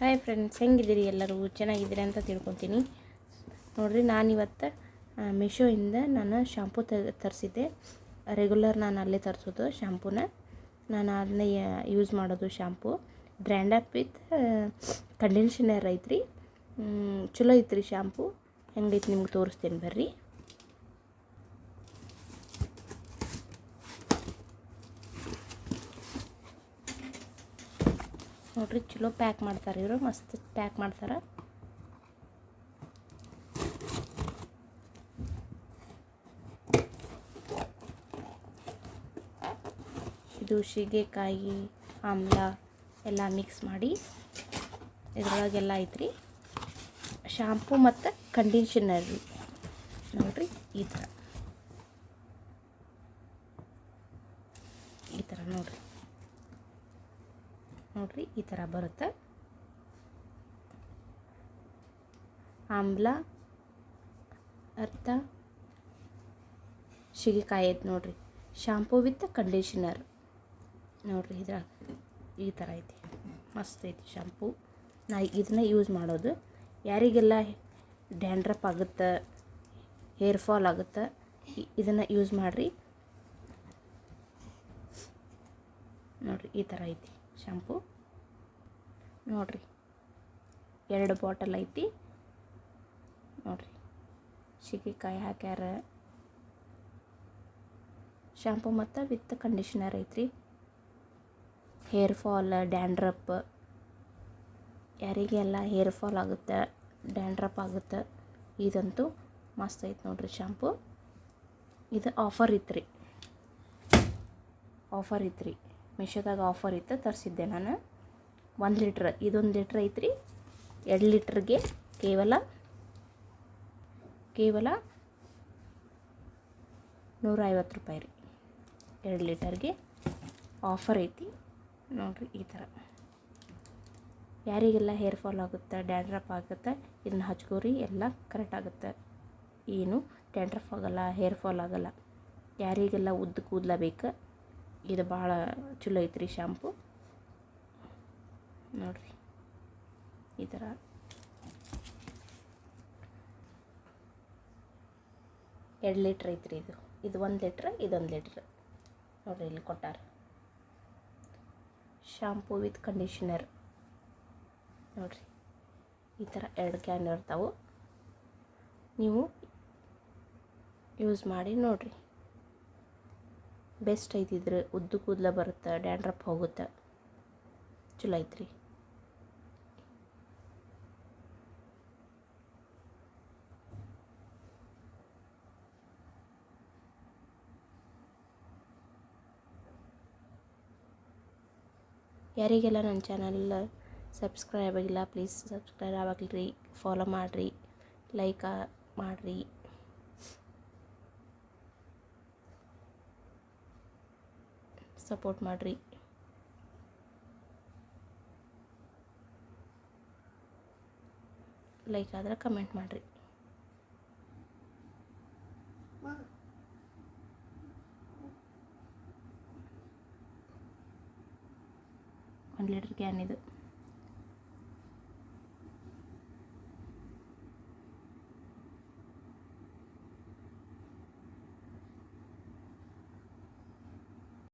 Hi friends, ಹೆಂಗಿದ್ದೀರಿ? ಎಲ್ಲರೂ ಚೆನ್ನಾಗಿದ್ದೀರಿ ಅಂತ ತಿಳ್ಕೊತೀನಿ. ನೋಡಿರಿ, ನಾನಿವತ್ತು ಮೀಶೋಯಿಂದ ನಾನು ಶಾಂಪೂ ತರಿಸಿದ್ದೆ. ರೆಗ್ಯುಲರ್ ನಾನು ಅಲ್ಲೇ ತರಿಸೋದು ಶಾಂಪೂನ. ನಾನು ಅದನ್ನೇ ಯೂಸ್ ಮಾಡೋದು. ಶಾಂಪೂ ಡ್ರ್ಯಾಂಡಪ್ ವಿತ್ ಕಂಡೀಷ್ನರ್ ಐತ್ರಿ. ಚಲೋ ಐತ್ರಿ ಶಾಂಪೂ. ಹೆಂಗೈತಿ ನಿಮ್ಗೆ ತೋರಿಸ್ತೇನೆ ಬರ್ರಿ. ನೋಡ್ರಿ, ಚಲೋ ಪ್ಯಾಕ್ ಮಾಡ್ತಾರೆ ಇವರು. ಮಸ್ತ್ ಪ್ಯಾಕ್ ಮಾಡ್ತಾರೆ. ಇದು ಸೀಗೆಕಾಯಿ, ಆಮ್ಲ ಎಲ್ಲ ಮಿಕ್ಸ್ ಮಾಡಿ ಇದ್ರೊಳಗೆಲ್ಲ ಐತ್ರಿ. ಶಾಂಪೂ ಮತ್ತು ಕಂಡೀಷನರ್ ನೋಡ್ರಿ, ಈ ಥರ ನೋಡ್ರಿ ಈ ಥರ ಬರುತ್ತೆ. ಆಮ್ಲ, ಅರ್ಥ ಸೀಗೆಕಾಯಿ ಐತೆ ನೋಡ್ರಿ. ಶಾಂಪೂ ವಿತ್ ಕಂಡೀಷನರ್ ನೋಡ್ರಿ, ಇದ್ರಾಗ ಈ ಥರ ಐತಿ. ಮಸ್ತ್ ಐತಿ ಶಾಂಪೂ. ನಾ ಇದನ್ನ ಯೂಸ್ ಮಾಡೋದು. ಯಾರಿಗೆಲ್ಲ ಡ್ಯಾಂಡ್ರಪ್ ಆಗುತ್ತೆ, ಹೇರ್ ಫಾಲ್ ಆಗುತ್ತೆ, ಇದನ್ನು ಯೂಸ್ ಮಾಡಿರಿ. ನೋಡ್ರಿ, ಈ ಥರ ಐತಿ ಶಾಂಪೂ. ನೋಡ್ರಿ, 2 ಬಾಟಲ್ ಐತಿ. ನೋಡ್ರಿ, ಸೀಗೆಕಾಯಿ ಹಾಕ್ಯಾರ. ಶಾಂಪೂ ಮತ್ತು ವಿತ್ ಕಂಡೀಷನರ್ ಐತ್ರಿ. ಹೇರ್ ಫಾಲ್, ಡ್ಯಾಂಡ್ರಪ್, ಯಾರಿಗೆಲ್ಲ ಹೇರ್ ಫಾಲ್ ಆಗುತ್ತೆ, ಡ್ಯಾಂಡ್ರಪ್ ಆಗುತ್ತೆ, ಇದಂತೂ ಮಸ್ತ್ ಐತೆ ನೋಡ್ರಿ ಶಾಂಪೂ. ಇದು ಆಫರ್ ಇತ್ತು ರೀ. ಮೀಶೋದಾಗ ಆಫರ್ ಇತ್ತು, ತರಿಸಿದ್ದೆ ನಾನು. 1 ಲೀಟ್ರ್, ಇದೊಂದು ಲೀಟ್ರ್ ಐತ್ರಿ. 2 ಲೀಟ್ರಿಗೆ ಕೇವಲ 150 ರೂಪಾಯಿ ರೀ. 2 ಲೀಟರ್ಗೆ ಆಫರ್ ಐತಿ. ನೋಡ್ರಿ, ಈ ಥರ ಯಾರಿಗೆಲ್ಲ ಹೇರ್ ಫಾಲ್ ಆಗುತ್ತೆ, ಡ್ಯಾಂಡ್ರಪ್ ಆಗುತ್ತೆ, ಇದನ್ನ ಹಚ್ಕೋರಿ. ಎಲ್ಲ ಕರೆಕ್ಟ್ ಆಗುತ್ತೆ. ಏನು ಡ್ಯಾಂಡ್ರಫ್ ಆಗೋಲ್ಲ, ಹೇರ್ ಫಾಲ್ ಆಗೋಲ್ಲ. ಯಾರಿಗೆಲ್ಲ ಉದ್ದ ಕೂದಲ ಬೇಕು, ಇದು ಭಾಳ ಚಲೋ ಐತ್ರಿ ಶಾಂಪೂ. ನೋಡ್ರಿ, ಈ ಥರ 2 ಲೀಟ್ರ್ ಐತ್ರಿ. ಇದು 1 ಲೀಟ್ರ್, ಇದೊಂದು ಲೀಟ್ರ್. ನೋಡ್ರಿ, ಇಲ್ಲಿ ಕೊಟ್ಟಾರ. ಶಾಂಪೂ ವಿತ್ ಕಂಡೀಷನರ್ ನೋಡ್ರಿ, ಈ ಥರ 2 ಕ್ಯಾನ್ ಇರ್ತಾವೆ. ನೀವು ಯೂಸ್ ಮಾಡಿ ನೋಡ್ರಿ. ಬೆಸ್ಟ್ ಐತಿದ್ರೆ. ಉದ್ದು ಕೂದಲ ಬರುತ್ತೆ, ಡ್ಯಾಂಡ್ರಪ್ ಹೋಗುತ್ತೆ, ಚಲೋ ಐತ್ರಿ. ಯಾರಿಗೆಲ್ಲ ನನ್ನ ಚಾನಲ್ ಸಬ್ಸ್ಕ್ರೈಬ್ ಆಗಿಲ್ಲ, ಪ್ಲೀಸ್ ಸಬ್ಸ್ಕ್ರೈಬ್ ಆಗಲ್ರಿ. ಫಾಲೋ ಮಾಡಿರಿ, ಲೈಕ್ ಮಾಡಿರಿ. ಸಪೋರ್ಟ್ ಮಾಡಿರಿ. ಲೈಕ್ ಆದ್ರೆ ಕಮೆಂಟ್ ಮಾಡಿರಿ. 1 ಲೀಟ್ರ್ ಕ್ಯಾನ್ ಇದು.